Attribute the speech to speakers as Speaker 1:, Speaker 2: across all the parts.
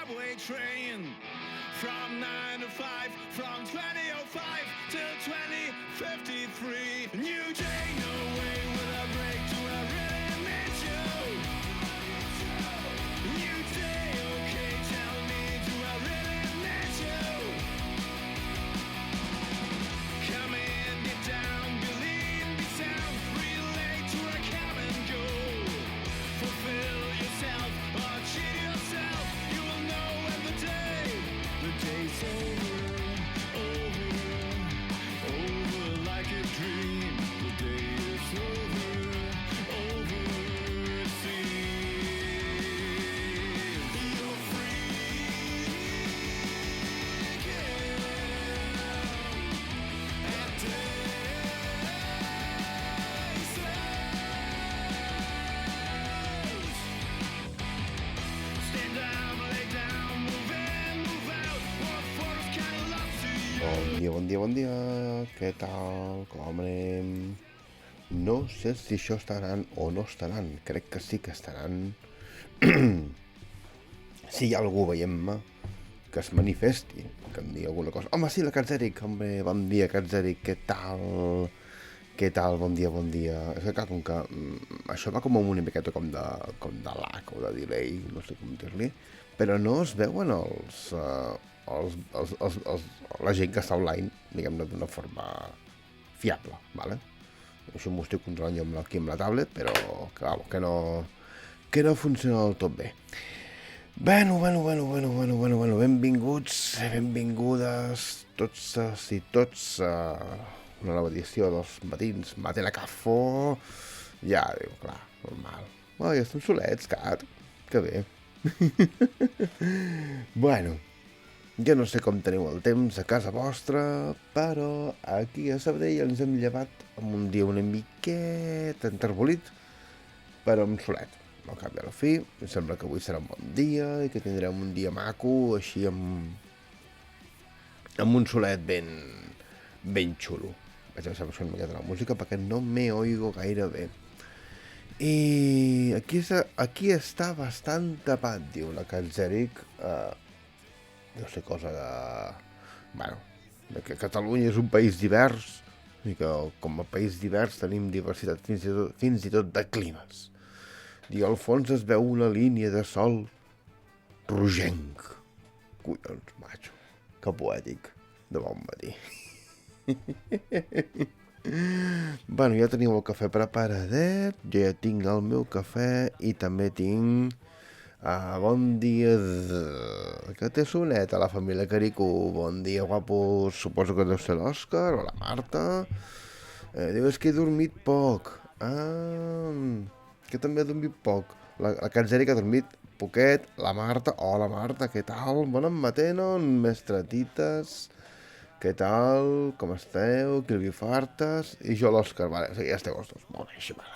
Speaker 1: subway train. From 9 to 5, from 2005 till 2053. New day, no way will I break to I really miss you. New day, okay, tell me, do I really miss you? Come in, get down, believe me sound, relate to a come and go. Fulfill yourself or cheat yourself, you will know when the day's over like a dream. The day is over, it seems. You're free again. And stand down, lay down, move in, move out. What for is kind of lost to you.
Speaker 2: Bon dia, què tal? Com anem? No sé si això està anant o no està anant, crec que sí que està anant. Si hi ha algú veient-me, que es manifesti, que em digui alguna cosa. Home, sí, la Catzeric, home, bon dia, Catzeric, què tal? Què tal? Bon dia, bon dia. És que clar, com que això va com una miqueta com de lag o de delay, no sé com dir-li, però no es veuen la gent que està online, diguem-ne, d'una forma fiable, ¿vale? Això m'ho estic controlant jo aquí amb la tablet, però que no funciona del tot bé. Bueno, benvinguts, benvingudes tots i tots a una nova edició dels matins Matena Cafó. Ja, diu, clar, normal. Ja estem solets, Cat, que bé. Bueno, jo no sé com teniu el temps a casa vostra, però aquí a Sabadell ens hem llevat amb un dia una miqueta enterbolit, però amb solet. Al cap i a la fi, em sembla que avui serà un bon dia i que tindrem un dia maco, així amb un solet ben xulo. Vaig a baixar una miqueta la música perquè no me oigo gaire bé. I aquí està bastant tapat, diu la Catzeric. No sé cosa de... Bueno, que Catalunya és un país divers i que com a país divers tenim diversitat fins i tot de climes. I al fons es veu una línia de sol rogenc. Collons, macho, que poètic, de bon matí. Bueno, ja teniu el cafè preparadet, jo ja tinc el meu cafè i també tinc... bon dia, que té soneta la família Caricú. Bon dia, guapos. Suposo que deu ser l'Òscar o la Marta. Diu, és que he dormit poc. Que també he dormit poc. La Catzeric ha dormit poquet. La Marta, hola Marta, què tal? Bona matena, mestratites. Què tal? Com esteu? Qui li fartes? I jo l'Òscar, vale, ja esteu els dos. Molt bé, així m'agrada.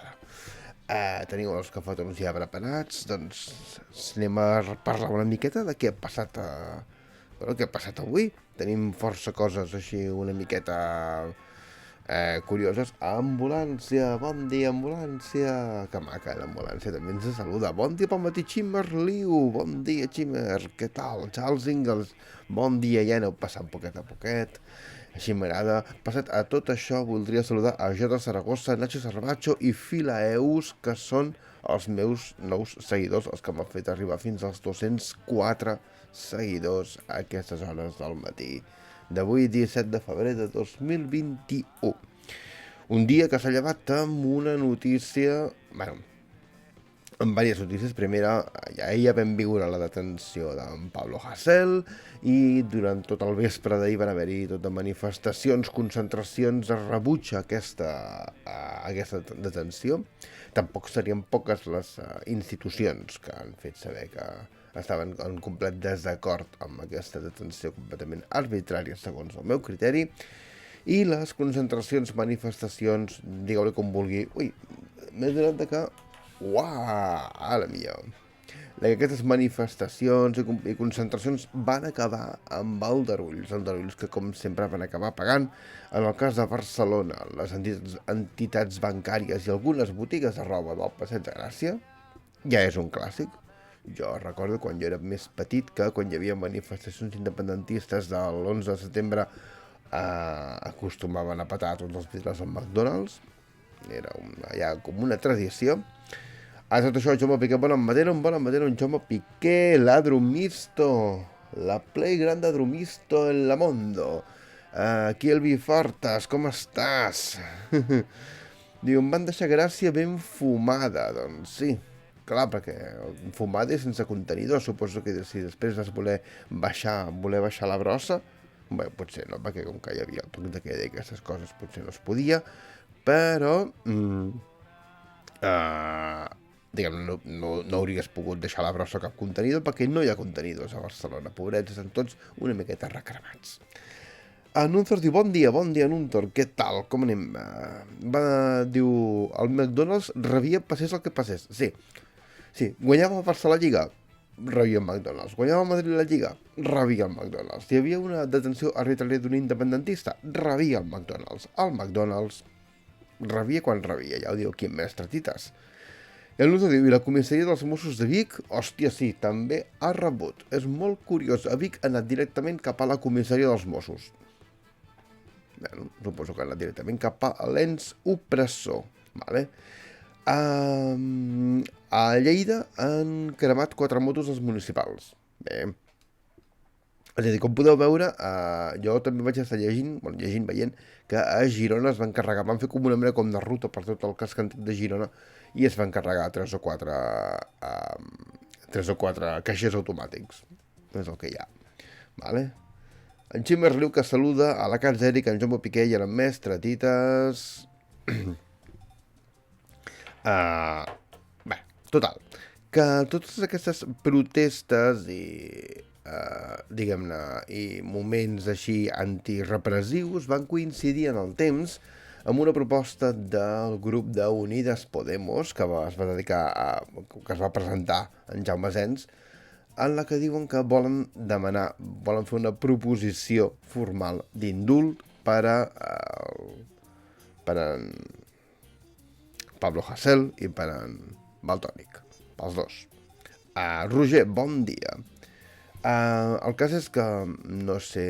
Speaker 2: Teniu els cafetons ja preparats, doncs anem a parlar una miqueta de què ha passat què ha passat avui. Tenim força coses així una miqueta curioses. Ambulància, bon dia ambulància, que maca l'ambulància també ens saluda. Bon dia pel matí Ximmer Liu, bon dia Ximmer, què tal? Charles Ingalls, bon dia, ja aneu passant poquet a poquet. Així m'agrada. Passat a tot això, voldria saludar a J. Saragossa, Nacho Sarbacho i Filaeus, que són els meus nous seguidors, els que m'han fet arribar fins als 204 seguidors a aquestes hores del matí. D'avui, 17 de febrer de 2021. Un dia que s'ha llevat amb una notícia... Bueno, amb diverses notícies. Primera, ja vam viure la detenció d'en Pablo Hasél i durant tot el vespre d'ahir van haver-hi tot de manifestacions, concentracions de rebuig a aquesta detenció. Tampoc serien poques les institucions que han fet saber que estaven en complet desacord amb aquesta detenció completament arbitrària, segons el meu criteri. I les concentracions, manifestacions, digueu-li com vulgui. Ui, m'he donat que... Uau, ara millor. Aquestes manifestacions i concentracions van acabar amb aldarulls que com sempre van acabar pagant. En el cas de Barcelona, les entitats bancàries i algunes botigues de roba del Passeig de Gràcia, ja és un clàssic. Jo recordo quan jo era més petit que quan hi havia manifestacions independentistes de l'11 de setembre acostumaven a petar tots els vidres al McDonald's. Era ja com una tradició. A tot això, Jaume Piqué, bon matí, Jaume Piqué, la Drumisto, la play grande Drumisto en la mondo. Aquí el Bifortes, com estàs? Diu, em van deixar Gràcia ben fumada. Doncs sí, clar, perquè fumada i sense contenidor. Suposo que si després vas voler baixar la brossa, bé, potser no, perquè com que hi havia el toc de queda i aquestes coses potser no es podia, però diguem, no hauries pogut deixar la brossa cap contenidor perquè no hi ha contenidors a Barcelona. Pobrets, estan tots una miqueta recremats. Anuntor diu, bon dia, Anuntor, què tal, com anem? Diu, el McDonald's rebia passés el que passés. Sí, guanyava el Barça la Lliga, rebia el McDonald's. Guanyava el Madrid la Lliga, rebia el McDonald's. Hi havia una detenció arbitrària d'un independentista, rebia el McDonald's. El McDonald's rebia quan rebia, ja ho diu aquí en Mestre Tites. I el Anuntor diu, i la comissaria dels Mossos de Vic, hòstia, sí, també ha rebut. És molt curiós, a Vic ha anat directament cap a la comissaria dels Mossos. Bueno, suposo que ha anat directament cap a l'ens opressor. Vale? A Lleida han cremat 4 motos dels municipals. Bé. És a dir, com podeu veure, jo també vaig estar veient que a Girona es van carregar, van fer com una mena com de ruta per tot el casc antic de Girona i es van carregar 3 o 4 caixers automàtics. És el que hi ha. Vale? En Xim Merliu que saluda a la Cats Eric, en Jaume Piqué i a la Mestre Tites. Bé, total, que totes aquestes protestes i, diguem-ne, i moments així antirepressius van coincidir en el temps amb una proposta del grup d'Unides Podemos que es va presentar en Jaume Sens, en la que diuen que volen fer una proposició formal d'indult per en Pablo Hasél i per en Valtònyc, pels dos. Roger, bon dia. El cas és que no sé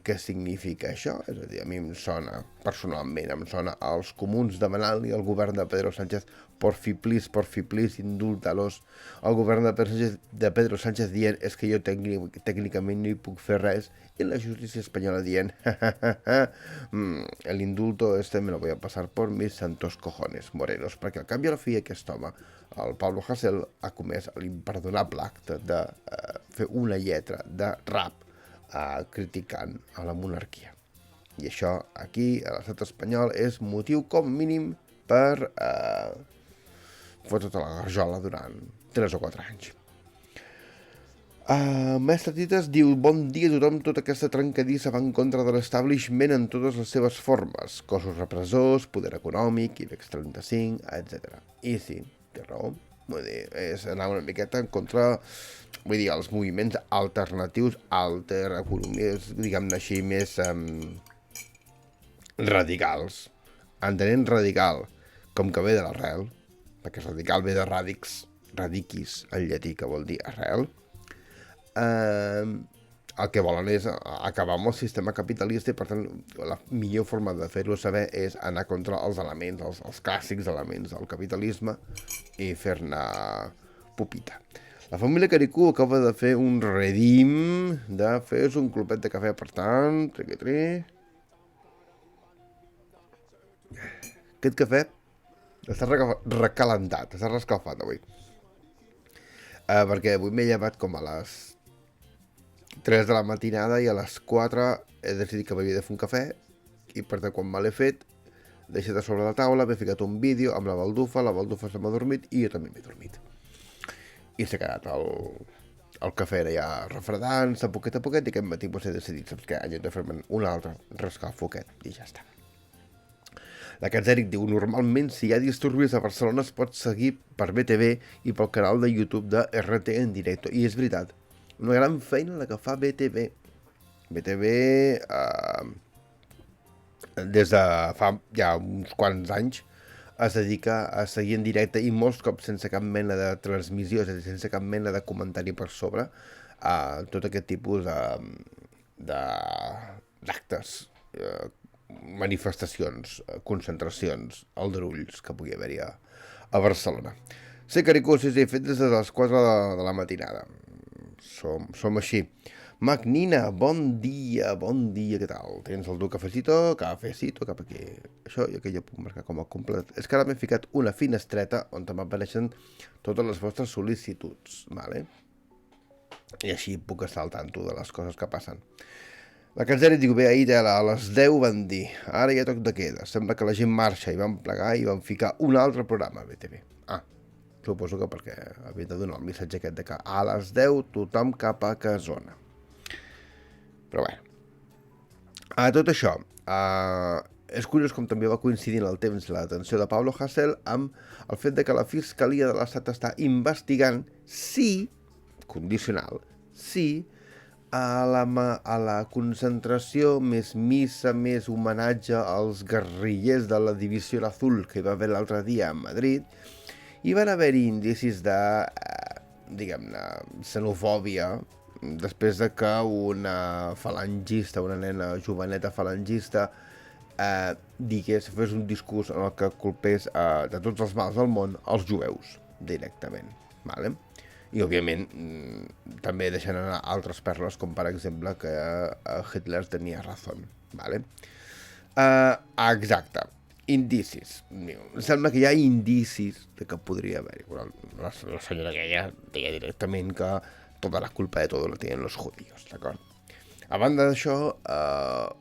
Speaker 2: què significa això, és a dir, a mi em sona, personalment, als comuns demanant-li al govern de Pedro Sánchez por fi, please, indulta-los. El govern de Pedro Sánchez dient és que jo tècnicament no hi puc fer res i la justícia espanyola dient el indulto me lo voy a pasar por mis santos cojones morenos, perquè al cap i a la fi aquest home, el Pablo Hasél, ha comès l'imperdonable acte de fer una lletra de rap criticant a la monarquia. I això aquí, a l'estat espanyol, és motiu com mínim per fotre tota la garjola durant 3 o 4 anys. Mestre Tites diu, bon dia a tothom, tota aquesta trencadissa va en contra de l'establishment en totes les seves formes, cossos repressors, poder econòmic, IBEX 35, etc. I sí, té raó, vull dir, és anar una miqueta en contra, vull dir, els moviments alternatius, economies, diguem-ne així, més radicals. Entenent radical com que ve de l'arrel, perquè radical ve de radicis, en llatí, que vol dir arrel, el que volen és acabar amb el sistema capitalista i, per tant, la millor forma de fer-ho saber és anar contra els elements, els clàssics elements del capitalisme i fer-ne pupita. La família Caricú acaba de fer un redim de fer-se un clubet de cafè, per tant, aquest cafè està recalentat, està rescalfat avui. Perquè avui m'he llevat com a les 3 de la matinada i a les 4 he decidit que m'havia de fer un cafè i per tant quan me l'he fet deixat a sobre la taula, m'he ficat un vídeo amb la baldufa se m'ha dormit i jo també m'he dormit. I s'ha quedat el cafè era ja refredant-se poquet a poquet i aquest matí he decidit, saps què, he de fer-me un altre rescalfoquet i ja està. La Cats Eric diu, normalment si hi ha disturbis a Barcelona es pot seguir per BTV i pel canal de YouTube de RT en directe. I és veritat, una gran feina la que fa BTV. BTV des de fa ja uns quants anys es dedica a seguir en directe i molts cops sense cap mena de transmissió, és a dir, sense cap mena de comentari per sobre, a tot aquest tipus d'actes, manifestacions, concentracions, aldarulls que pugui haver-hi a Barcelona. Sé que Ricó, sí, fet des de les 4 de la matinada. Som així. Magnina, bon dia, què tal? Tens el teu cafecito, cap aquí. Això i aquell jo puc marcar com a complet. És que ara m'he ficat una finestreta on m'apareixen totes les vostres sol·licituds, vale? I així puc estar al tanto de les coses que passen. La Catzeri diu, bé, ahir a les 10 van dir, ara hi ha toc de queda, sembla que la gent marxa i van plegar i van ficar un altre programa a BTV. Suposo que perquè havia de donar el missatge aquest de que a les 10 tothom cap a casona. Però bé, tot això, és curiós com també va coincidir en el temps la detenció de Pablo Hasél amb el fet de que la Fiscalia de l'Estat està investigant si, condicional, si a la concentració més missa, més homenatge als guerrillers de la Divisió Azul que hi va haver l'altre dia a Madrid, hi van haver-hi indicis de, diguem-ne, xenofòbia, després de que una falangista, una nena joveneta falangista, fes un discurs en el que culpés de tots els mals del món els jueus, directament. Vale? I, òbviament, també deixen anar altres perles, com per exemple que Hitler tenia raó. Vale? Exacte. Indicis. Sembla que hi ha indicis de que podria haver-hi. La senyora aquella deia directament que tota la culpa de tot la tenen els judíos, d'acord? A banda d'això,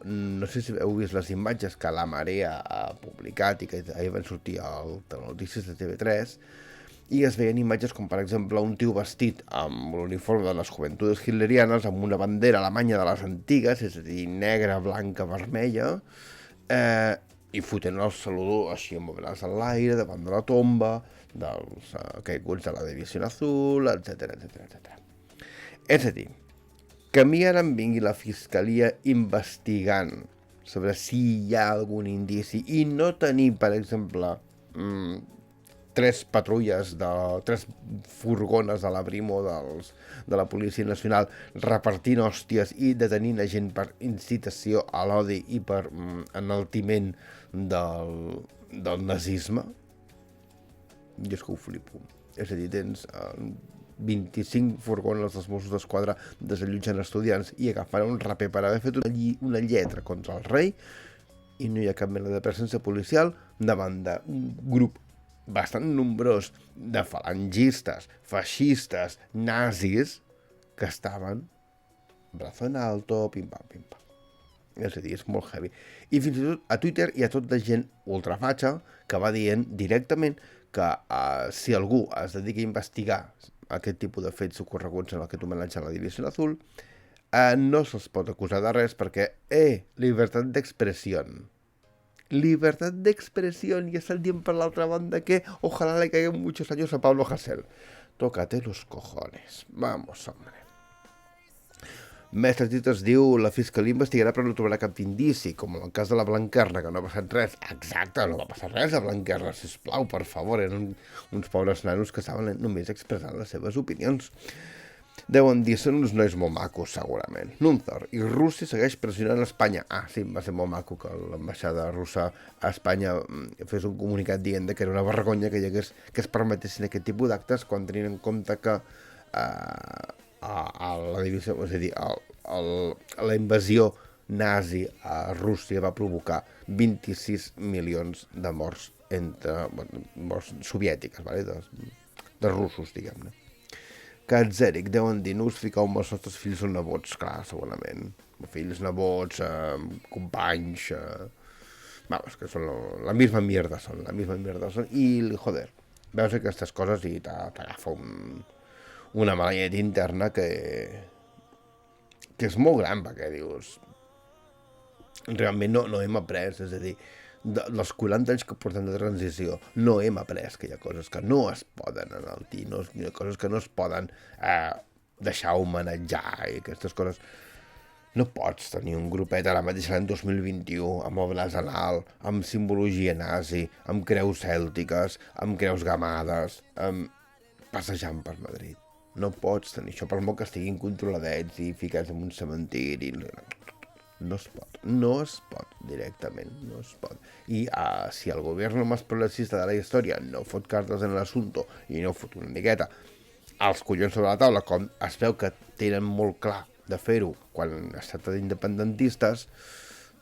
Speaker 2: no sé si heu vist les imatges que la Marea ha publicat i que ahir van sortir al Telenotícies de TV3, i es veien imatges com, per exemple, un tio vestit amb l'uniforme de les Joventudes Hitlerianes, amb una bandera alemanya de les antigues, és a dir, negra, blanca, vermella, i fotent el saludo així amb el braç en l'aire, davant de la tomba, dels caiguts de la Divisió Azul, etc. És a dir, que a mi ara em vingui la Fiscalia investigant sobre si hi ha algun indici i no tenir, per exemple, 3 patrulles, 3 furgones de la Brimo de la Policia Nacional repartint hòsties i detenint a gent per incitació a l'odi i per enaltiment del nazisme. Jo és que ho flipo. És a dir, tens 25 furgones dels Mossos d'Esquadra desallotjant estudiants i agafant un raper per haver fet una lletra contra el rei i no hi ha cap mena de presència policial davant d'un grup bastant nombrós de falangistes, feixistes, nazis que estaven brazo en alto, pim-pam, pim-pam. És a dir, és molt heavy. I fins i tot a Twitter hi ha tot de gent ultrafatxa que va dient directament que si algú es dedica a investigar aquest tipus de fets ocorreguts en aquest homenatge a la Divisió Azul, no se'ls pot acusar de res perquè, llibertat d'expressió. Libertad de expresión, y estar dient per l'altra banda que ojalá le caigan muchos años a Pablo Hasél. Tócate los cojones. Vamos, hombre. Mestre Tites diu, la Fiscalia investigarà però no trobarà cap indici, com en el cas de la Blanquerna, que no ha passat res. Exacte, no va passar res a Blanquerna, sisplau, per favor. Eren uns pobres nanos que estaven només expressant les seves opinions. Deuen dir, són uns nois molt macos, segurament. Núnzor, i Rússia segueix pressionant Espanya. Sí, va ser molt maco que l'ambaixada russa a Espanya fes un comunicat dient que era una vergonya que es permetessin aquest tipus d'actes quan tenien en compte que a la divisió, és a dir, la invasió nazi a Rússia va provocar 26 milions de morts morts soviètiques, vale? de russos, diguem-ne. Katzeric, deuen dir, no us fiqueu amb els nostres fills o nebots, clar, segurament. Fills, nebots, companys... Vamos, que són la misma mierda són, I, joder, veus aquestes coses i t'agafa una malaiet interna que és molt gran, perquè dius... Realment no hem après, és a dir, dels 40 anys que portem de transició, no hem après que hi ha coses que no es poden enaltir, hi ha coses que no es poden deixar homenatjar i aquestes coses. No pots tenir un grupet ara mateix l'any 2021 amb el braç en alt, amb simbologia nazi, amb creus cèltiques, amb creus gamades, passejant per Madrid. No pots tenir això, per molt que estiguin controladets i ficats en un cementiri. No es pot directament, no es pot. I si el govern més progressista de la història no fot cartes en l'assumpte i no fot una miqueta els collons sobre la taula, com es veu que tenen molt clar de fer-ho quan es tracta d'independentistes,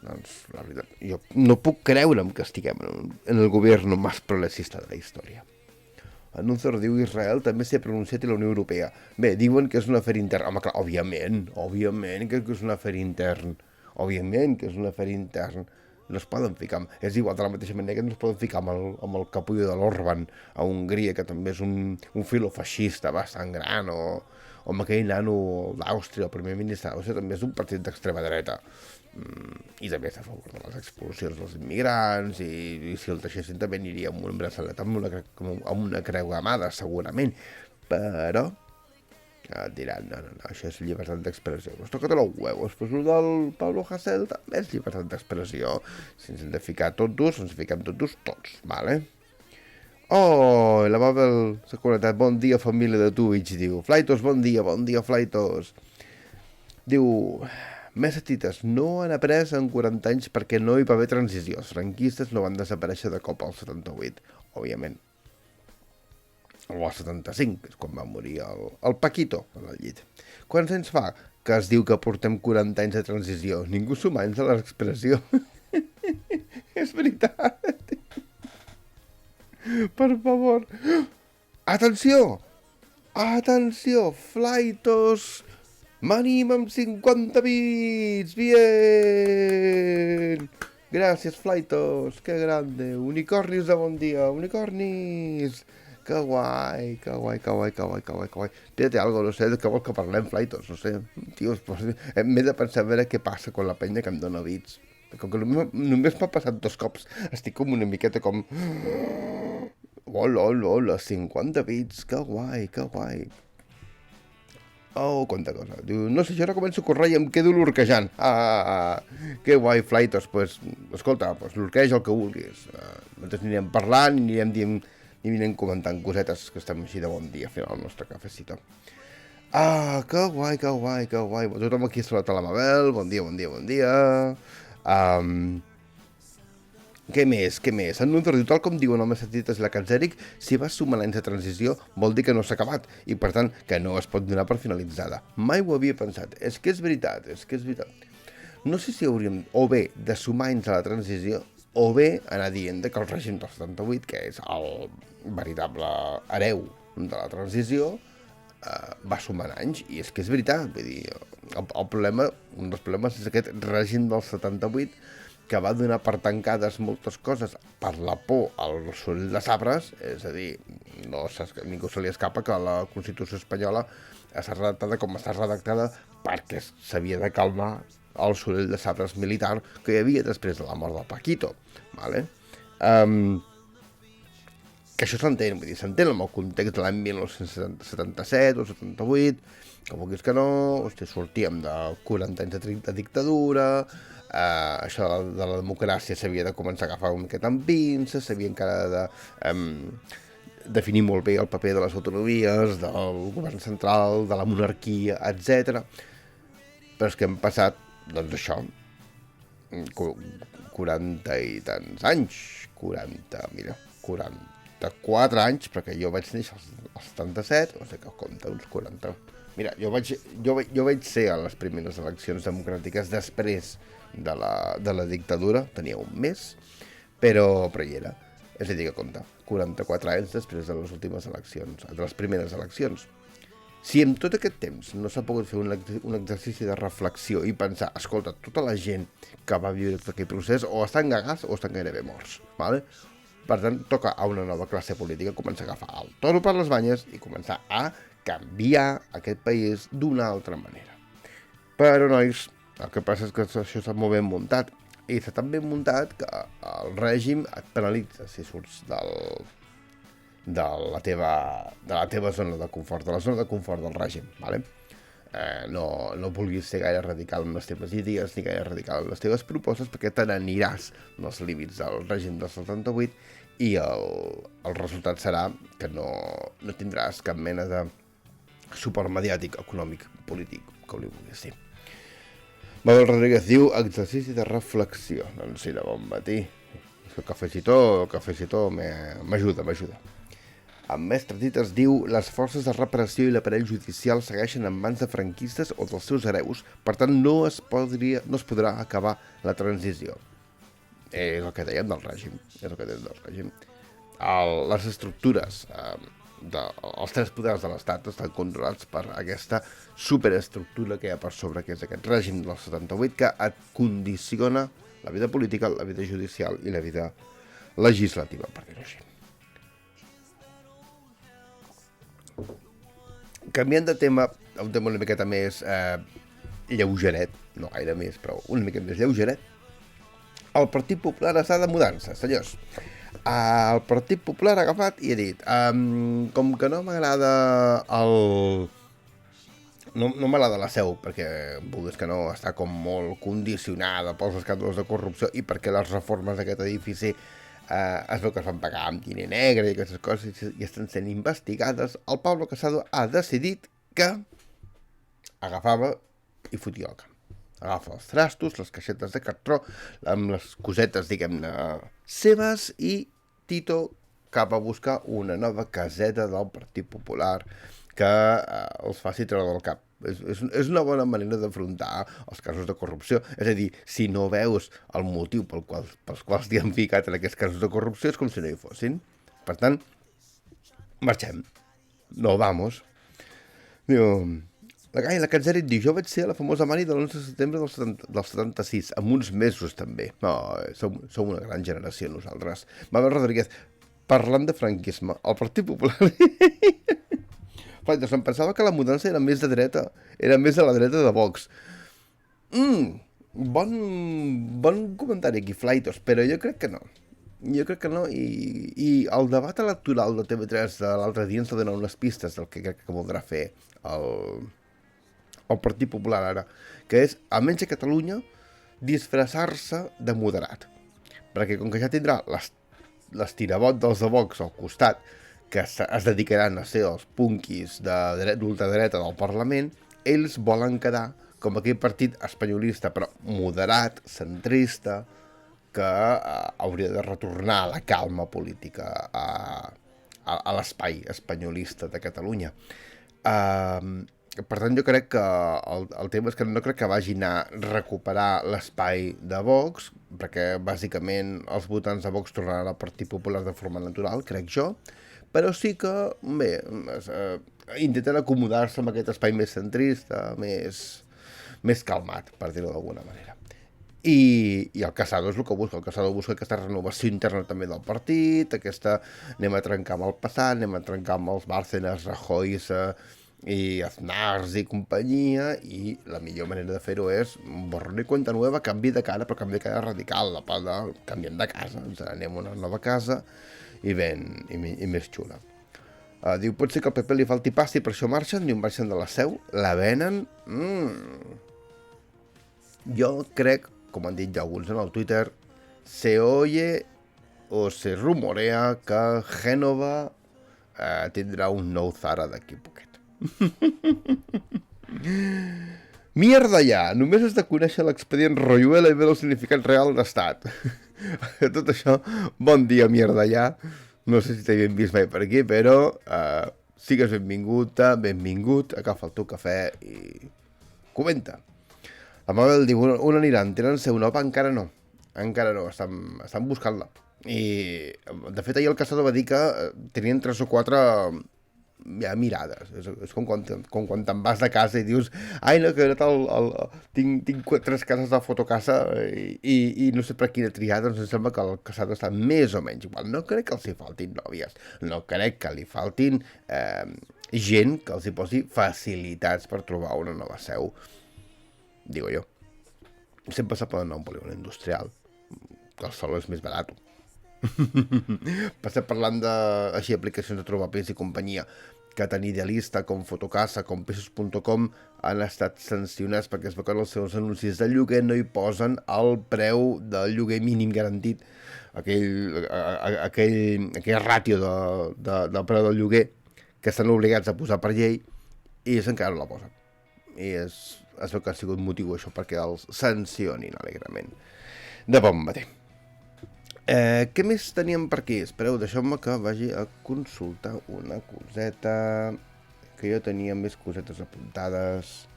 Speaker 2: doncs la veritat, jo no puc creure'm que estiguem en el govern més progressista de la història. Anuncer diu Israel també s'hi ha pronunciat i la Unió Europea. Bé, diuen que és un afer intern. Home, clar, òbviament que és un afer intern. Òbviament que és un afer intern. No es poden ficar... És igual, de la mateixa manera que no es poden ficar amb el capullo de l'Orban a Hongria, que també és un filofeixista bastant gran, o amb aquell nano d'Àustria, el primer ministre d'Àustria, també és un partit d'extrema dreta. I també està a favor de les expulsions dels immigrants i si el deixessin també aniria amb un braçalet amb una creu gamada segurament, però diran, no, això és llibertat d'expressió, nos toca los huevos. Pues el del Pablo Hasél també és llibertat d'expressió. Si ens hem de ficar tots, ens fiquem tots, vale? Oh, la Mabel s'ha connectat. Bon dia, família de Twitch, diu. Flaitos, bon dia, Flaitos. Diu... Més etites no han après en 40 anys perquè no hi va haver transició. Els franquistes no van desaparèixer de cop al 78, òbviament. O al 75, que és quan va morir el Paquito en el llit. Quants anys fa que es diu que portem 40 anys de transició? Ningú s'ho menys a l'expressió. És veritat. Per favor. Atenció! Atenció, Flaitos! M'anim amb 50 bits! Bien! Gràcies, Flaitos! Que grande! Unicornis de bon dia! Unicornis! Que guai! Tírate algo, no sé, de què vols que parlem, Flaitos? No sé. Tio, m'he de pensar a veure què passa con la penya que em dona bits. Com que només m'ha passat 2 cops. Estic com una miqueta com... Hola, 50 bits! Que guai! Oh, quanta cosa. Diu, no sé, jo ara començo a córrer i em quedo l'orquejant. Que guai, Flaitos. Pues, escolta, pues, l'orqueja el que vulguis. Nosaltres anirem parlant i anirem comentant cosetes que estem així de bon dia fent el nostre cafecito. Que guai. Tothom aquí ha saludat a la Mabel. Bon dia. Què més? En Nunzer diu, tal com diuen el Mesetites i la Canzèric, si vas sumar anys de transició vol dir que no s'ha acabat i per tant que no es pot donar per finalitzada. Mai ho havia pensat. És que és veritat. No sé si hauríem o bé de sumar anys a la transició o bé anar dient que el règim del 78, que és el veritable hereu de la transició, va sumant anys, i és que és veritat. Vull dir, un dels problemes és aquest règim del 78 que va donar per tancades moltes coses per la por al soroll de sabres, és a dir, ningú se li escapa que la Constitució espanyola està redactada com està redactada perquè s'havia de calmar el soroll de sabres militar que hi havia després de la mort del Paquito, vale? Que això s'entén, vull dir, s'entén en el context de l'any 1977 o 78, que vulguis que no, sortíem de 40 anys de dictadura, això de la democràcia s'havia de començar a agafar una miqueta amb pinces, s'havia encara de definir molt bé el paper de les autonomies, del govern central, de la monarquia, etc. Però és que hem passat, doncs això, 40 i tants anys, 44 anys, perquè jo vaig néixer als 77, no sé què compta, uns 40. Mira, jo vaig ser a les primeres eleccions democràtiques després de la dictadura, tenia un mes, però hi era. És a dir, que compta, 44 anys després de les últimes eleccions, de les primeres eleccions. Si en tot aquest temps no s'ha pogut fer un exercici de reflexió i pensar, escolta, tota la gent que va viure tot aquell procés o estan gagats o estan gairebé morts, ¿vale? Per tant, toca a una nova classe política començar a agafar el toro per les banyes i començar a canviar aquest país d'una altra manera. Però, nois, el que passa és que això està molt ben muntat. I està tan ben muntat que el règim et penalitza si surts de la teva zona de confort, de la zona de confort del règim, ¿vale? no vulguis ser gaire radical amb les teves idees ni gaire radical amb les teves propostes, perquè te n'aniràs dels límits del règim del 78 i el resultat serà que no tindràs cap mena de suport mediàtic, econòmic, polític, com li vulguis dir. Mabel Rodríguez diu exercici de reflexió. Doncs sí, de bon matí. El cafecito m'ajuda. Amb més tratites diu les forces de reparació i l'aparell judicial segueixen en mans de franquistes o dels seus hereus, per tant no es podrà acabar la transició. És el que dèiem del règim. Les estructures els tres poders de l'Estat estan controlats per aquesta superestructura que hi ha per sobre, que és aquest règim del 78, que et condiciona la vida política, la vida judicial i la vida legislativa, per dir-ho així. Canviant de tema, un tema una miqueta més lleugeret, no gaire més, però una miqueta més lleugeret, el Partit Popular està de mudança, senyors. El Partit Popular ha agafat i ha dit com que no m'agrada no m'agrada la seu, perquè vulguis que no està com molt condicionada pels escàndols de corrupció i perquè les reformes d'aquest edifici es veu que es van pagar amb diner negre i aquestes coses i estan sent investigades. El Pablo Casado ha decidit que agafava i fotia el camp. Agafa els trastos, les caixetes de cartró, amb les cosetes, diguem-ne, seves, i Tito cap a buscar una nova caseta del Partit Popular que els faci treure del cap. És una bona manera d'afrontar els casos de corrupció. És a dir, si no veus el motiu pels quals t'hi han ficat en aquests casos de corrupció, és com si no hi fossin. Per tant, marxem. No vamos. Diu... La Gaia, la Catzerit diu, jo vaig ser a la famosa mani de l'11 de setembre del 76, amb uns mesos també. No, som una gran generació nosaltres. Mabel Rodríguez, parlant de franquisme, el Partit Popular... Faites, em pensava que la mudança era més de dreta, era més de la dreta de Vox. Bon comentari aquí, Flaitos, però jo crec que no. I el debat electoral de TV3 de l'altre dia ens va donar unes pistes del que crec que voldrà fer el Partit Popular ara, que és, almenys a Catalunya, disfressar-se de moderat. Perquè com que ja tindrà les tirabot dels de Vox al costat, que es dedicaran a ser els punquis d'ultradreta del Parlament, ells volen quedar com aquell partit espanyolista, però moderat, centrista, que hauria de retornar a la calma política, a l'espai espanyolista de Catalunya. Per tant, jo crec que el tema és que no crec que vagin a recuperar l'espai de Vox, perquè bàsicament els votants de Vox tornaran al Partit Popular de forma natural, crec jo, però sí que, bé, intenten acomodar-se amb aquest espai més centrista, més calmat, per dir-ho d'alguna manera. I el Casado és el que busca. El Casado busca aquesta renovació interna també del partit, aquesta anem a trencar amb el passat, anem a trencar amb els Bárcenas, Rajoys i Aznars i companyia, i la millor manera de fer-ho és borrón i cuenta nueva, canvi de cara, però canvi de cara radical, la part de canviem de casa, ens anem a una nova casa i més xula. Diu, pot ser que al PP li falti pasta i per això marxen, diu, marxen de la seu, la venen... Jo crec, com han dit ja alguns en el Twitter, se oye o se rumorea que Génova tindrà un nou Zara d'aquí poquet. Mierda ja! Només has de conèixer l'expedient Royuela i veure el significat real d'estat. Tot això, bon dia, mierda ja. No sé si t'havien vist mai per aquí, però sigues benvingut, agafa el teu cafè i comenta. La Mabel diu, on aniran? Tenen seu nova? Encara no, estan buscant-la. I, de fet, ahir el Casado va dir que tenien 3 o 4 ja mirades. És com quan te'n vas de casa i dius, ai, no, que tinc 3 cases de fotocasa i no sé per quina triar, doncs em sembla que el Casado està més o menys igual. No crec que els hi faltin nòvies, no crec que li faltin gent que els hi posi facilitats per trobar una nova seu. Digo jo. Sempre se poden anar a un polígon industrial, que el sol és més barat. Passem parlant de, així, aplicacions de trobar pis i companyia. que tant Idealista com Fotocasa com Pisos.com han estat sancionats perquè es veu que en els seus anuncis de lloguer no hi posen el preu del lloguer mínim garantit, aquell ràtio del preu del lloguer que estan obligats a posar per llei, i encara no la posen. I es veu que ha sigut motiu això perquè els sancionin alegrement. De bon matí. Què més teníem per aquí? Espereu, deixeu-me que vagi a consultar una coseta, que jo tenia més cosetes apuntades.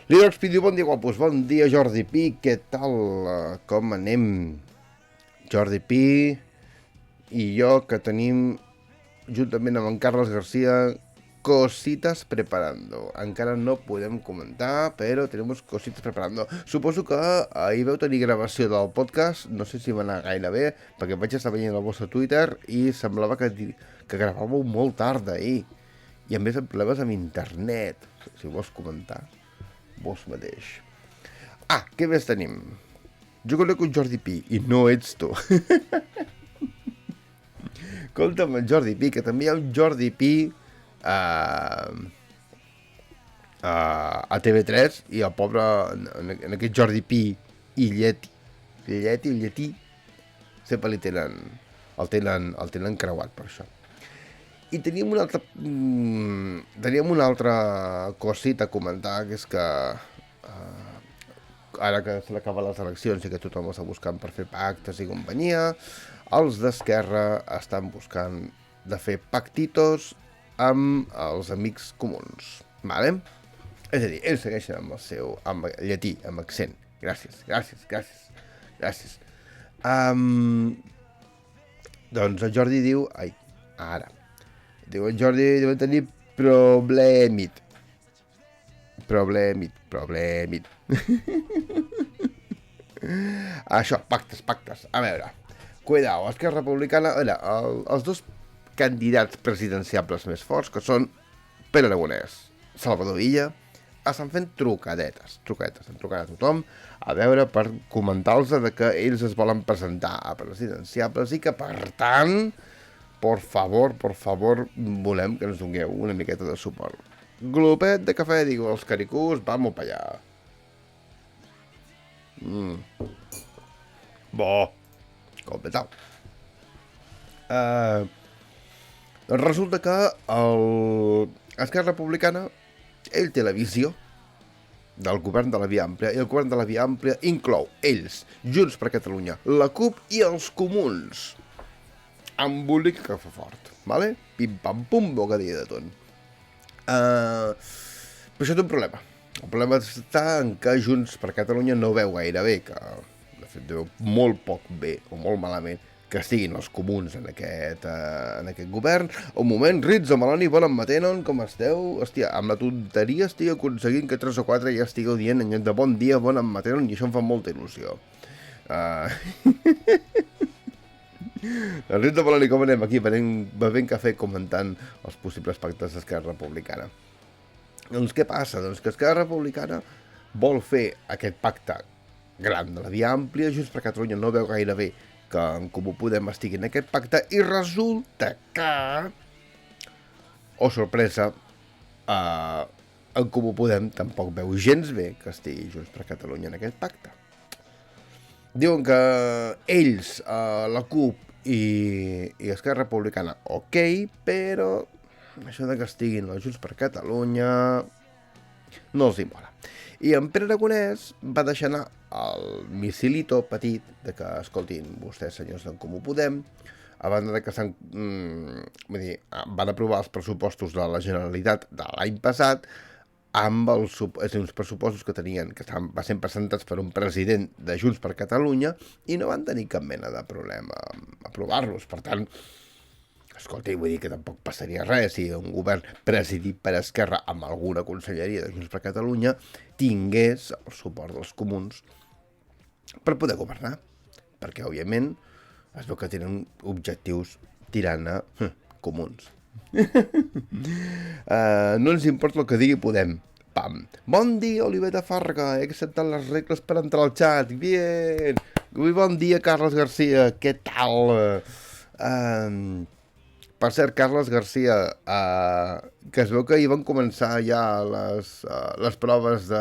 Speaker 2: L'Hidrox diu, bon dia guapos, bon dia Jordi Pi, què tal? Com anem? Jordi Pi i jo, que tenim, juntament amb en Carles Garcia, cositas preparando. Encara no podem comentar, però tenemos cositas preparando. Suposo que ahir veu tenir gravació del podcast, no sé si va anar gaire bé, perquè vaig estar veient el vostre Twitter i semblava que gravàveu molt tard ahir. I a més amb problemes amb internet. Si vols comentar, vos mateix. Què més tenim? Jo conec un Jordi Pi i no ets tu. Escolta'm, en Jordi Pi, que també hi ha un Jordi Pi a TV3 i el pobre, en aquest Jordi Pi i Lletí sempre el tenen creuat per això. I teníem una altra cosita a comentar, que és que ara que se l'acaben les eleccions i que tothom està buscant per fer pactes i companyia, els d'Esquerra estan buscant de fer pactitos amb els amics comuns, vale? És a dir, ells segueixen amb el seu, amb llatí, amb accent. Gràcies. Doncs el Jordi diu, el Jordi deu tenir problemit. Això, pactes. A veure, cuidao, Esquerra Republicana, els dos candidats presidenciables més forts, que són Pere Aragonès, Salvador Illa, estan fent trucadetes. Han trucat a tothom a veure per comentar-los que ells es volen presentar a presidenciables i que, per tant, por favor, volem que ens dongueu una miqueta de suport. Glopet de cafè, digo, els caricús, vamos pa allà. Bo, completau. Resulta que Esquerra Republicana, ell té la visió del govern de la Via Àmplia, i el govern de la Via Àmplia inclou ells, Junts per Catalunya, la CUP i els comuns. Embolic que fa fort, vale? Pim-pam-pum, bocadilla de ton. Però això té un problema. El problema està en que Junts per Catalunya no veu gaire bé, que de fet veu molt poc bé o molt malament que estiguin els comuns en aquest govern. Un moment, Rizzo, Meloni, bon matí, com esteu? Hòstia, amb la tonteria estic aconseguint que 3 o 4 ja estigueu dient en lloc de bon dia, bon matí, i això em fa molta il·lusió. El Rizzo, Meloni, com anem? Aquí bevent cafè comentant els possibles pactes d'Esquerra Republicana. Doncs què passa? Doncs que Esquerra Republicana vol fer aquest pacte gran de la Via Àmplia, Junts per Catalunya no veu gaire bé que en Comú Podem estigui en aquest pacte, i resulta que, sorpresa, en Comú Podem tampoc veu gens bé que estigui Junts per Catalunya en aquest pacte. Diuen que ells, la CUP i Esquerra Republicana, ok, però això de que estiguin els Junts per Catalunya no els hi mola. I en Pere Aragonès va deixar anar el missilito petit de que, escoltin, vostès, senyors d'en Comú Podem, a banda de que van aprovar els pressupostos de la Generalitat de l'any passat amb uns pressupostos que van ser presentats per un president de Junts per Catalunya i no van tenir cap mena de problema a aprovar-los. Per tant, escolta, vull dir que tampoc passaria res si un govern presidit per Esquerra amb alguna conselleria de Junts per Catalunya tingués el suport dels comuns per poder governar. Perquè, òbviament, es veu que tenen objectius tirant a comuns. No ens importa el que digui Podem. Pam. Bon dia, Oliveta Farga. He acceptat les regles per entrar al xat. Bien. Bon dia, Carles Garcia. Què tal? Per cert, Carles Garcia, que es veu que hi van començar ja les proves de,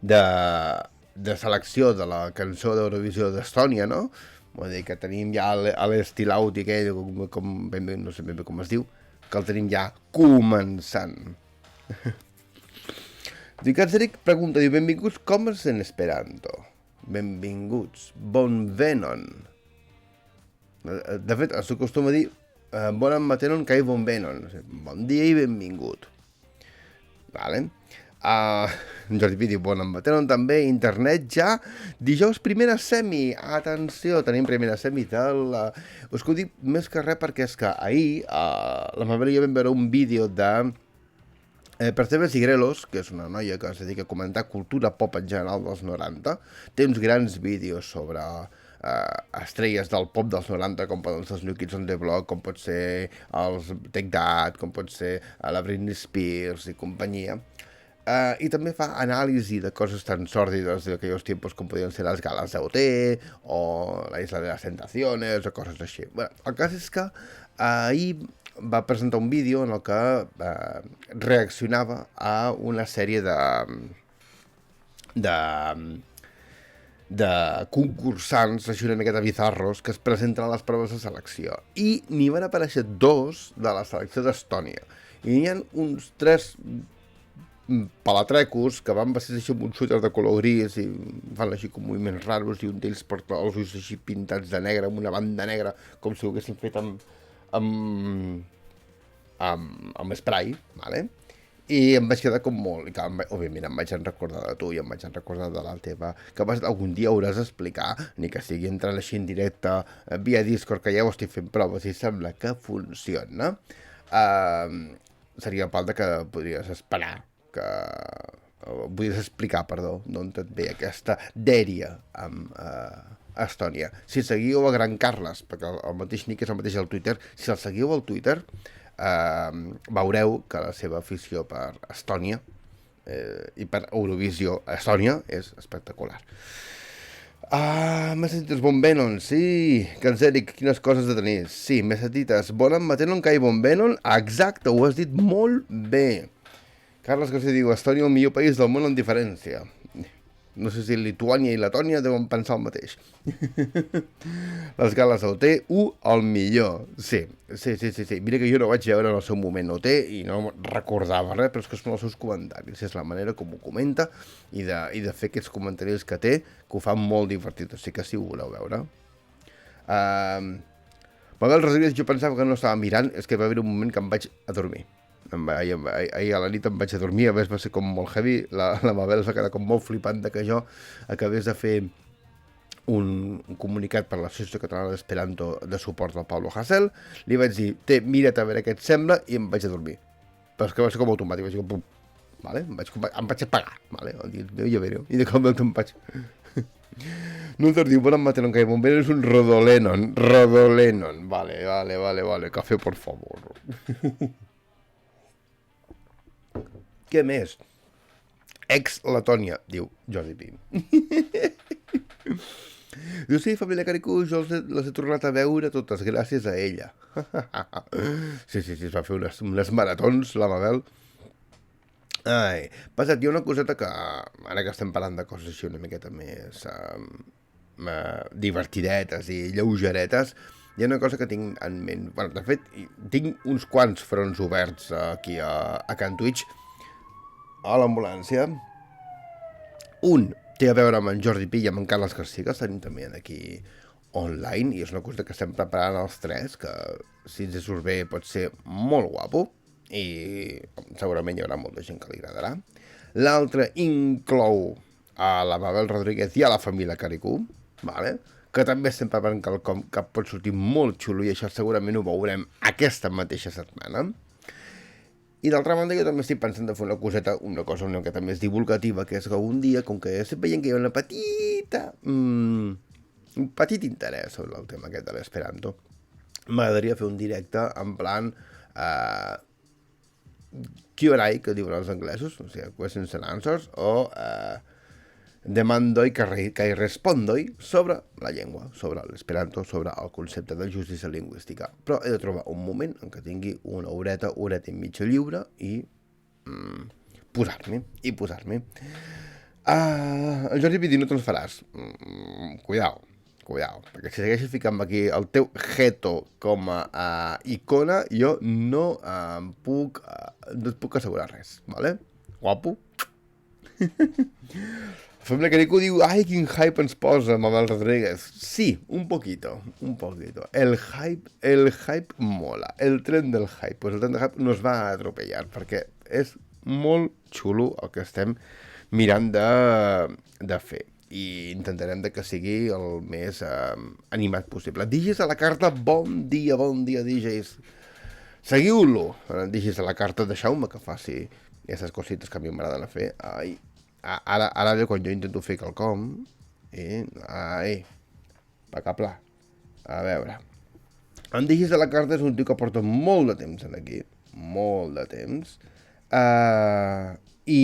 Speaker 2: de selecció de la cançó d'Eurovisió d'Estònia, no? Vull dir que tenim ja l'estilauti aquell, no sé ben bé com es diu, que el tenim ja començant. Dic, Eric pregunta, diu, benvinguts, com és en Esperanto? Benvinguts, bonvenon. De fet, s'acostuma a dir bon matenon kai bon venon. Bon dia i benvingut. Vale. Jordi Pi diu, bon matenon també, internet ja. Dijous, primera semi. Atenció, tenim primera semi del... Us ho dic més que res perquè és que ahir la Mabel i jo vam veure un vídeo de Percebes i Grelos, que és una noia que es dedica a comentar cultura pop en general dels 90. Té uns grans vídeos sobre estrelles del pop dels 90, com poden ser els New Kids on the Block, com pot ser els Take That, com pot ser la Britney Spears i companyia. I també fa anàlisi de coses tan sòrdides d'aquells tiempos com podien ser les galas de OT o la Isla de las Tentaciones o coses així. Bueno, el cas és que ahir va presentar un vídeo en el que reaccionava a una sèrie de concursants així una miqueta bizarros que es presenten a les proves de selecció. I n'hi van aparèixer 2 de la selecció d'Estònia. I n'hi ha uns 3 palatrecos que van vestir així amb un súter de color gris i fan així com moviments raros i un d'ells porta els ulls així pintats de negre amb una banda negra com si ho haguessin fet amb spray, vale? I em vaig quedar com molt, i òbviament em vaig recordar de tu i em vaig recordar de la teva, que algun dia hauràs d'explicar, ni que sigui entrant així en directe via Discord, que ja ho estic fent proves i sembla que funciona. Seria falta que podries explicar, d'on et ve aquesta dèria amb Estònia. Si seguiu a Gran Carles, perquè el mateix nick és el mateix al Twitter, si el seguiu al Twitter, veureu que la seva afició per Estònia i per Eurovisió a Estònia és espectacular. M'has sentit bon venon, sí, que ens Eric, quines coses de tenir. Sí, m'has sentit bon matenon kai bon venon, exacte, ho has dit molt bé. Carles García diu, Estònia el millor país del món en diferència. No sé si Lituània i Letònia deuen pensar el mateix. Les gales OT, el millor. Sí. Mira que jo no vaig veure en el seu moment OT i no recordava res, però és que són els seus comentaris. És la manera com ho comenta i de fer aquests comentaris que té, que ho fan molt divertit. O sigui que si ho voleu veure. Mabel Rodríguez, jo pensava que no estava mirant, és que va haver un moment que em vaig adormir. Ahir a la nit em vaig a dormir, a més va ser com molt heavy, la Mabel es va quedar com molt flipant de que jo acabés de fer un comunicat per l'Associació Catalana d'Esperanto de suport al Pablo Hasél, li vaig dir, mira't a veure què et sembla, i em vaig a dormir. Però és que va ser com automàtic, vaig dir, pum, vale? Em vaig apagar, vale? I de com em vaig... No ens diu, bon matí, que bomber és un rodolenon, vale, café por favor. Què més? Ex-Letònia, diu Jordi Pi. Diu, sí, família Caricú, jo les he tornat a veure totes gràcies a ella. Sí, es va fer unes maratons, la Mabel. Ai, passat, hi ha una coseta que, ara que estem parlant de coses així una miqueta més divertidetes i lleugeretes, hi ha una cosa que tinc en ment. Bueno, de fet, tinc uns quants fronts oberts aquí a Can Twitch, a l'ambulància. Un té a veure amb en Jordi Pi i amb en Carles Garcia, que estan també aquí online, i és una cosa que estem preparant els 3, que si ens surt bé pot ser molt guapo, i segurament hi haurà molta gent que li agradarà. L'altre inclou a la Mabel Rodríguez i a la família Caricú, vale? Que també estem preparant quelcom que pot sortir molt xulo, i això segurament ho veurem aquesta mateixa setmana. I d'altra banda, jo també estic pensant de fer una cosa una miqueta més divulgativa, que és que un dia, com que estic veient que hi ha un petit interès sobre el tema aquest de l'Esperanto, m'agradaria fer un directe en plan Q&A, que diuen els anglesos, o sigui, questions and answers, o demando que respondo sobre la llengua, sobre l'esperanto, sobre el concepte de justícia lingüística. Però he de trobar un moment en què tingui una horeta i mitja lliure i posar-me. El Jordi Pidi, no te'ls faràs. Cuidao, perquè si segueixes ficant aquí el teu Geto com a icona, jo no et puc assegurar res, ¿vale? Guapo? La família Carico diu, ai, quin hype ens posa Mabel Rodríguez. Sí, un poquito. El hype mola. El tren del hype. Pues el tren del hype nos va a atropellar, perquè és molt xulo el que estem mirant de fer. I intentarem de que sigui el més animat possible. DJs a la carta, bon dia, DJs. Seguiu-lo, DJs a la carta, deixeu-me que faci aquestes cosites que a mi m'agraden a fer. Ai, ara quan jo intento fer quelcom, pacapla. A veure. En DJs a la carta és un tio que porta molt de temps aquí, molt de temps, i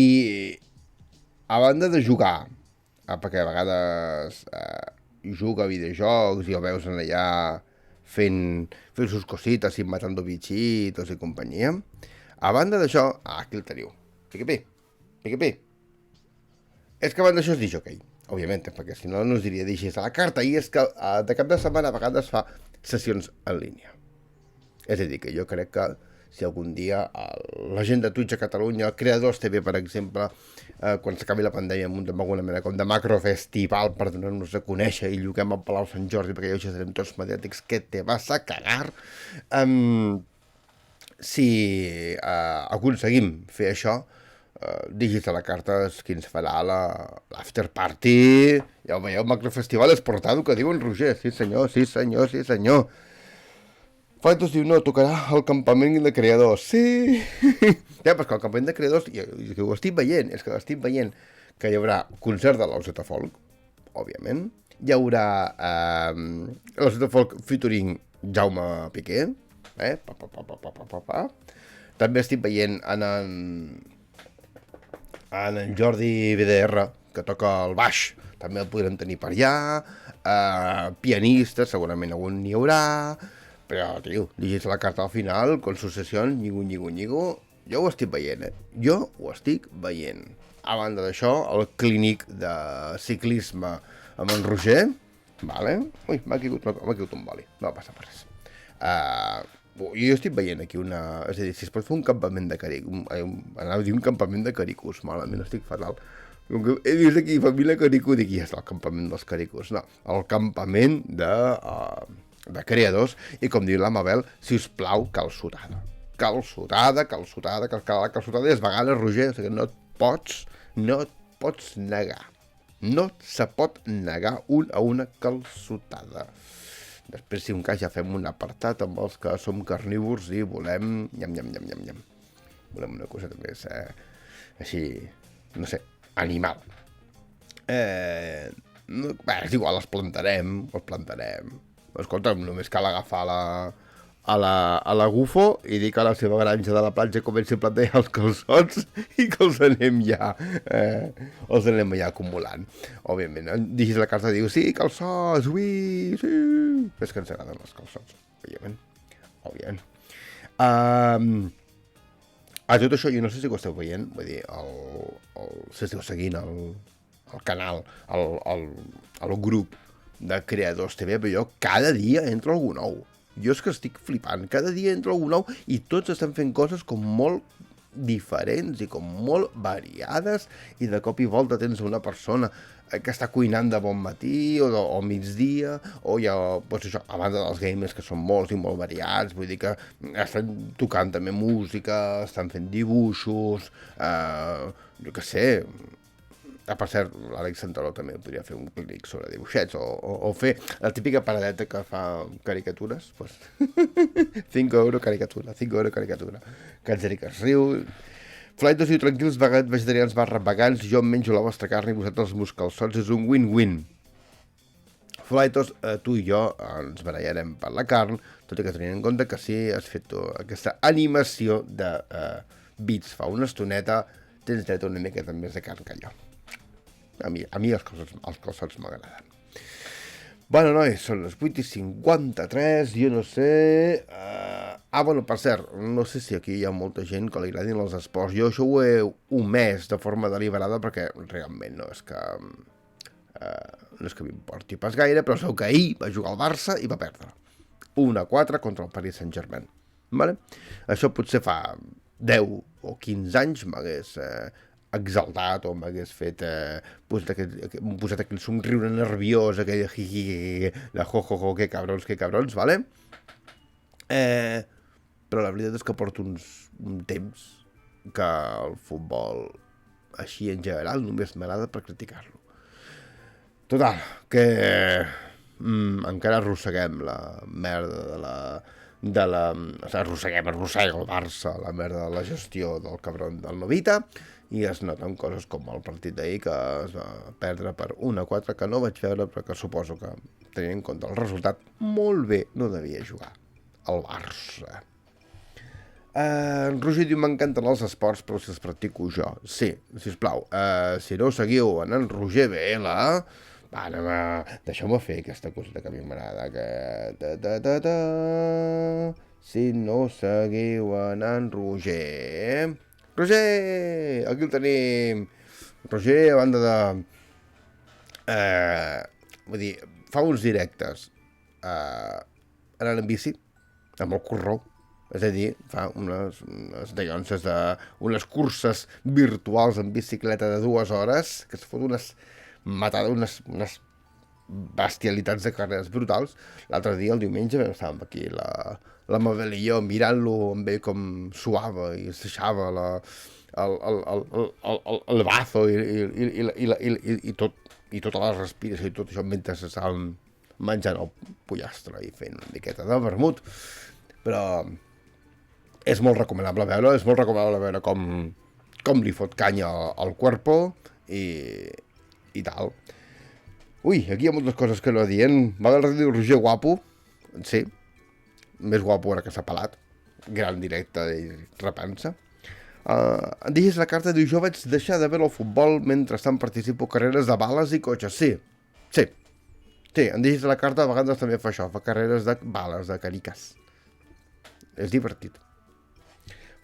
Speaker 2: a banda de jugar, perquè a vegades juga a videojocs i el veus allà fent sus cosites i matando bichitos i companyia, a banda d'això, aquí el teniu, PQP. És que abans d'això és DJ, òbviament, perquè si no us diria DJs a la carta, i és que de cap de setmana a vegades fa sessions en línia. És a dir, que jo crec que si algun dia la gent de Twitch a Catalunya, Creadors TV, per exemple, quan s'acabi la pandèmia muntem alguna mena com de macrofestival per donar-nos a conèixer i lloguem al Palau Sant Jordi, perquè ja serem tots mediàtics, que te vas a cagar. Si aconseguim fer això, DJs a la carta és qui ens farà l'after party. Ja ho veieu, macrofestival esportado, que diu en Roger. Sí senyor. Faitos diu, no, tocarà el campament de creadors. Sí! Ja, però que el campament de creadors, i que ho estic veient, que hi haurà concert de l'Oseta Folk, òbviament. Hi haurà l'Oseta Folk featuring Jaume Piqué. També estic veient en Jordi BDR, que toca el baix, també el podrem tenir per allà, pianistes, segurament algun n'hi haurà, però, tio, llegeix la carta al final, con sucessions, nyigo, jo ho estic veient, Jo ho estic veient. A banda d'això, el clínic de ciclisme amb en Roger, vale? Ui, m'ha caigut un boli, no passa per res. Jo estic veient aquí és a dir, si es pot fer un campament de caricus, anava a dir un campament de caricus, malament, estic fatal. He vist aquí família Caricu, dic, ja està el campament dels caricus. No, el campament de creadors, i com diu la Mabel, si us plau, calçotada, que la calçotada és vegada, Roger, o sigui, no et pots negar. No se pot negar una calçotada. Després, si un cas, ja fem un apartat amb els que som carnívors i volem nyam. Volem una cosa més, així, no sé, animal. És igual, els plantarem. Escolta'm, només cal agafar a la Gufo i dir que a la seva granja de la platja comenci a plantar els calçots i que els anem ja acumulant. Òbviament, digis la carta, diu, sí, calçots, ui, sí. És que ens agraden els calçots, òbviament. A tot això, jo no sé si ho esteu veient, vull dir, si esteu seguint el canal, el grup de Creadors TV, però jo cada dia entro algú nou. Jo és que estic flipant, cada dia entro algú nou i tots estan fent coses com molt diferents i com molt variades, i de cop i volta tens una persona que està cuinant de bon matí o migdia, o ja, doncs això, a banda dels gamers que són molts i molt variats, vull dir que estan tocant també música, estan fent dibuixos, jo què sé. Per cert, l'Àlex Santaló també podria fer un clínic sobre dibuixets o fer la típica paradeta que fa caricatures, pues 5 € caricatura, que es riu. Flaitos diu, tranquils, vegetarians vegans, jo em menjo la vostra carn i vosaltres els meus calçots, és un win-win. Flaitos, tu i jo ens barallarem per la carn, tot i que tenint en compte que si has fet aquesta animació de bits fa una estoneta, tens dret a una miqueta més de carn que jo. A mi els calçots m'agraden. Bueno, nois, són les 8:53, jo no sé... bueno, per cert, no sé si aquí hi ha molta gent que li agradin els esports. Jo això ho he omès de forma deliberada perquè realment no és que m'importi pas gaire, però sabeu que ahir va jugar al Barça i va perdre. 1-4 contra el Paris Saint-Germain. Vale? Això potser fa 10 o 15 anys m'hagués exaltat o m'hagués fet posat aquell somriure nerviós, aquell de jo, que cabrons, vale? Però la veritat és que porto un temps que el futbol així en general només m'agrada per criticar-lo. Total, que encara arrosseguem la merda arrossega el Barça, la merda de la gestió del cabron del Novita, i es noten coses com el partit d'ahir que es va perdre per 1-4, que no vaig veure perquè suposo que, tenint en compte el resultat, molt bé no devia jugar el Barça. Roger diu, m'encanten els esports, però si els practico jo. Sí, sisplau, si no seguiu en Roger BL, deixeu-me fer aquesta coseta que a mi m'agrada, que... Si no seguiu en Roger... Roger! Aquí el tenim! Roger, a banda de... vull dir, fa uns directes anant en bici, amb el corró, és a dir, fa unes dallonses unes curses virtuals en bicicleta de 2 hores, que es fot unes bestialitats de carreres brutals. L'altre dia, el diumenge, estàvem aquí la Mabel i jo mirant-lo amb ell com suava i es deixava el bazo i tota la respiració i tot això mentre estàvem menjant el pollastre i fent una miqueta de vermut. Però és molt recomanable veure com li fot canya al cuerpo i tal. Ui, aquí hi ha moltes coses que no dient. M'agrada dir Roger guapo. Sí, més guapo ara que s'ha pelat. Gran directe i repensa. Em deixes la carta, diu, jo vaig deixar de veure el futbol mentrestant participo carreres de bales i cotxes. Sí, em deixes la carta, a vegades també fa això, fa carreres de bales, de cariques. És divertit.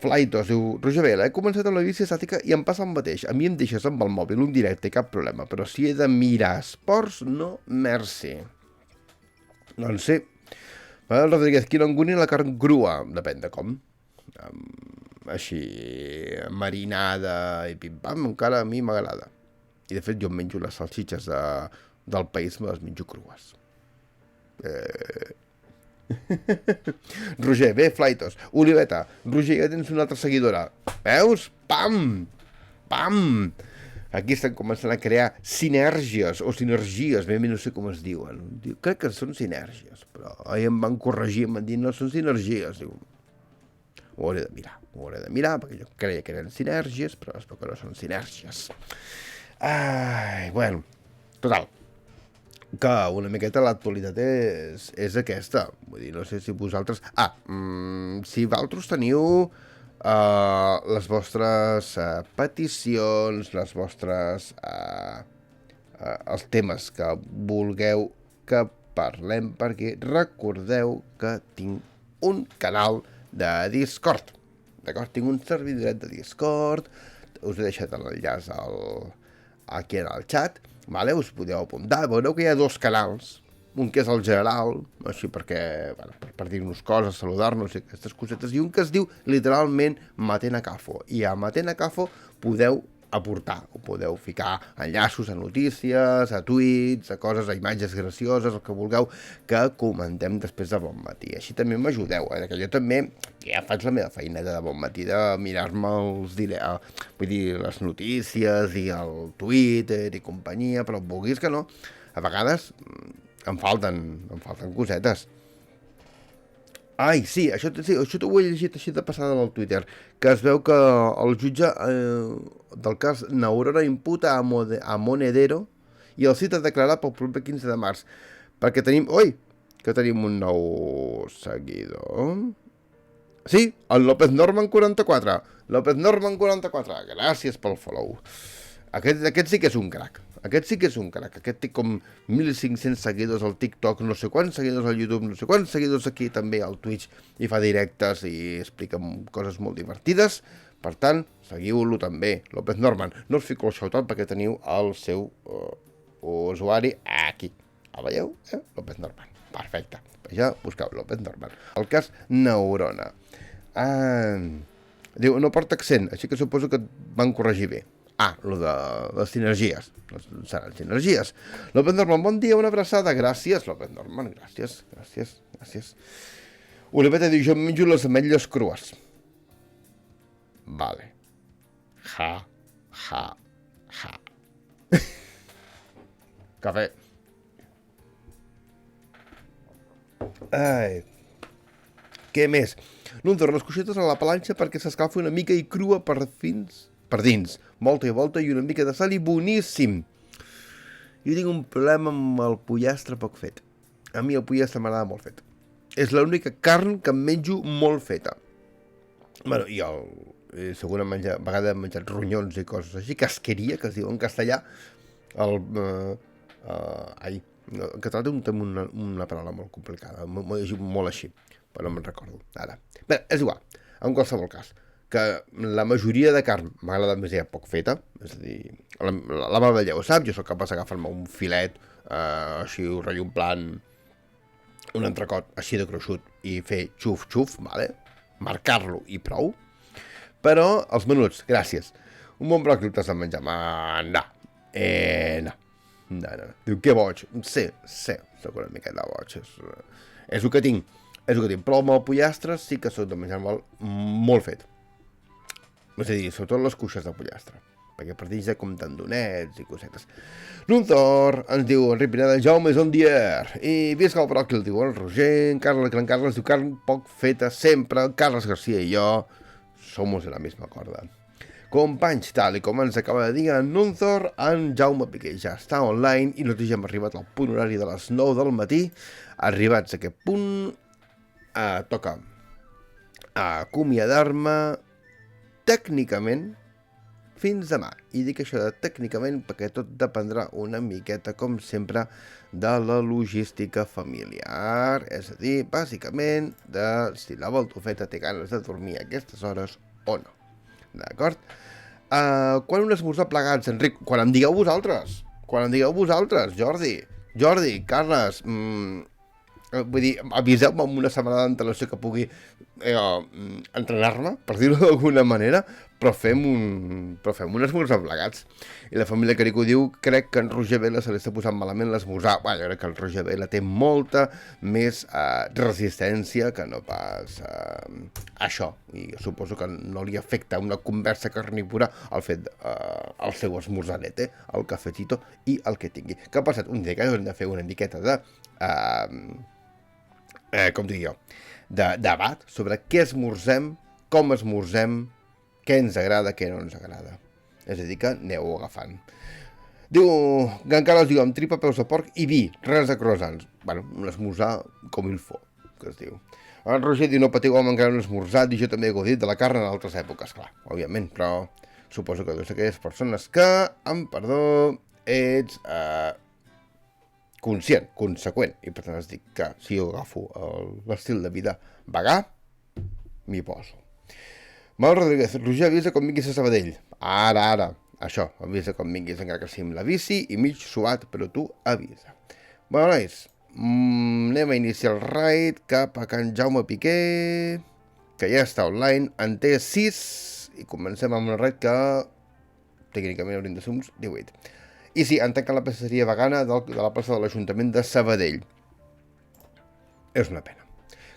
Speaker 2: Flaitos diu, Roger Vela, he començat amb la bici estàtica i em passa el mateix. A mi em deixes amb el mòbil un directe, cap problema, però si he de mirar esports, no, merci. Doncs sí. Rodríguez, quina angúnia la carn crua, depèn de com. Així, marinada i pim-pam, encara a mi m'agrada. I de fet jo em menjo les salsitxes del país, me les menjo crues. Roger, bé, Flaitos. Oliveta, Roger, ja tens una altra seguidora. Veus? Pam! Aquí estan començant a crear sinergies, ben no sé com es diuen. Crec que són sinergies, però ahir em van corregir, em van dir no són sinergies. Diu, ho hauré de mirar, perquè jo creia que eren sinergies, però espero que no són sinergies. Bueno, total, que una miqueta l'actualitat és aquesta. Vull dir, no sé si vosaltres... si vosaltres teniu les vostres peticions, les vostres... els temes que vulgueu que parlem, perquè recordeu que tinc un canal de Discord. D'acord? Tinc un servidoret de Discord, us he deixat l'enllaç aquí en el chat, vale? Us podeu apuntar, veureu que hi ha 2 canals, un que és el general, així perquè, per dir-nos coses, saludar-nos i aquestes cosetes, i un que es diu literalment Matent a Cafo, i a Matent a Cafo podeu aportar, o podeu ficar enllaços a notícies, a tuits, a coses, a imatges gracioses, el que vulgueu que comentem després de Bon Matí. Així també m'ajudeu, que jo també ja faig la meva feineta de Bon Matí, de mirar-me les notícies i el Twitter i companyia, però vulguis que no, a vegades em falten cosetes. Ai, sí, això t'ho he llegit així de passada al Twitter, que es veu que el jutge del cas Neurona imputa a Monedero i el cita a declarar pel proper 15 de març. Perquè tenim un nou seguidor. Sí, el López Norman 44. López Norman 44, gràcies pel follow. Aquest sí que és un crac. Aquest sí que és un crac. Aquest té com 1.500 seguidors al TikTok, no sé quants seguidors al YouTube, no sé quants seguidors aquí també al Twitch, i fa directes i explica coses molt divertides. Per tant, seguiu-lo també, López Norman. No us fico el shout-out perquè teniu el seu usuari aquí. El veieu? López Norman. Perfecte. Ja busqueu López Norman. El cas Neurona. Diu, no porta accent, així que suposo que et van corregir bé. Lo de les sinergies. Seran sinergies. López Norman, bon dia, una abraçada. Gràcies, López Norman, gràcies. Oliveta diu, jo em menjo les ametlles crues. Vale. Ja. Cafè. Ai. Què més? No em torno les coixetes a la planxa perquè s'escalfa una mica i crua per dins. Volta i volta i una mica de sal i boníssim. Jo tinc un problema amb el pollastre poc fet. A mi el pollastre m'agrada molt fet. És l'única carn que em menjo molt feta. Bueno, i segona vegada he menjat ronyons i coses així, casqueria, que es diu en castellà. En català té una paraula molt complicada, molt així, però no me'n recordo ara. Bé, és igual, en qualsevol cas, que la majoria de carn m'agrada més poc feta, és a dir, la meva veieu ho sap, jo sóc capaç d'agafar-me un filet, així, rotllo en plan, un entrecot així de gruixut i fer xuf-xuf, vale? Marcar-lo i prou. Però els menuts, gràcies. Un bon bròquil t'has de menjar. No. Diu, que boig. Sí, sóc una miqueta boig. És el que tinc. Però amb el pollastre sí que soc de menjar molt fet. És a dir, sobretot les cuixes de pollastre. Perquè per dins hi ha com tendonets i cosetes. Nunthor ens diu, Enric Pineda, Jaume és on dier. I visca el bròquil, diu el Roger. Carles diu, carn poc feta sempre. Carles Garcia i jo somos de la misma corda. Companys, tal i com ens acaba de dir en Nunthor, en Jaume Piqué ja està online i nosaltres ja hem arribat al punt horari de les 9 del matí. Arribats a aquest punt, toca acomiadar-me tècnicament fins demà. I dic això de tècnicament perquè tot dependrà una miqueta, com sempre, de la logística familiar. És a dir, bàsicament, de si la Baltofeta té ganes de dormir a aquestes hores o no. D'acord? Quan un esmorzar plegats, Enric? Quan em digueu vosaltres. Jordi, Carles, vull dir, aviseu-me amb una setmana d'antelació que pugui entrenar-me, per dir-ho d'alguna manera, però fem un esmorzar plegats. I la família Carico diu, crec que en Roger Vela se li està posant malament l'esmorzar. Jo crec que el Roger Vela té molta més resistència que no pas això. I suposo que no li afecta una conversa carnívora el fet el seu esmorzaret, el cafetito i el que tingui. Què ha passat? Un dia que hem de fer una miqueta de de debat sobre què esmorzem, com esmorzem, què ens agrada, què no ens agrada. És a dir, que aneu agafant. Diu, en Carles diu, amb tripa, peus de porc i vi, res de croissants. Bueno, un esmorzar com il faut, que es diu. El Roger diu, no patiu home, encara un esmorzat, i jo també he godit de la carn en altres èpoques, clar, òbviament, però suposo que deus aquelles persones que, amb perdó, ets conscient, conseqüent, i per tant es dic que si jo agafo l'estil de vida vegà, m'hi poso. Manuel Rodríguez, Roger, avisa com vinguis a Sabadell. Ara, això, avisa com vinguis, encara que sigui amb la bici i mig suat, però tu avisa. Bueno, nois, anem a iniciar el raid cap a Can Jaume Piqué, que ja està online, en té 6, i comencem amb un raid que tècnicament haurien de ser uns 18. I sí, han tancat la pastisseria vegana de la plaça de l'Ajuntament de Sabadell. És una pena.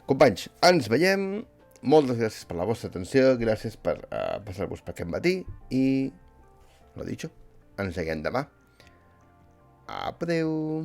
Speaker 2: Companys, ens veiem. Moltes gràcies per la vostra atenció, gràcies per passar-vos per aquest matí i, lo dicho, ens veiem demà. Adeu.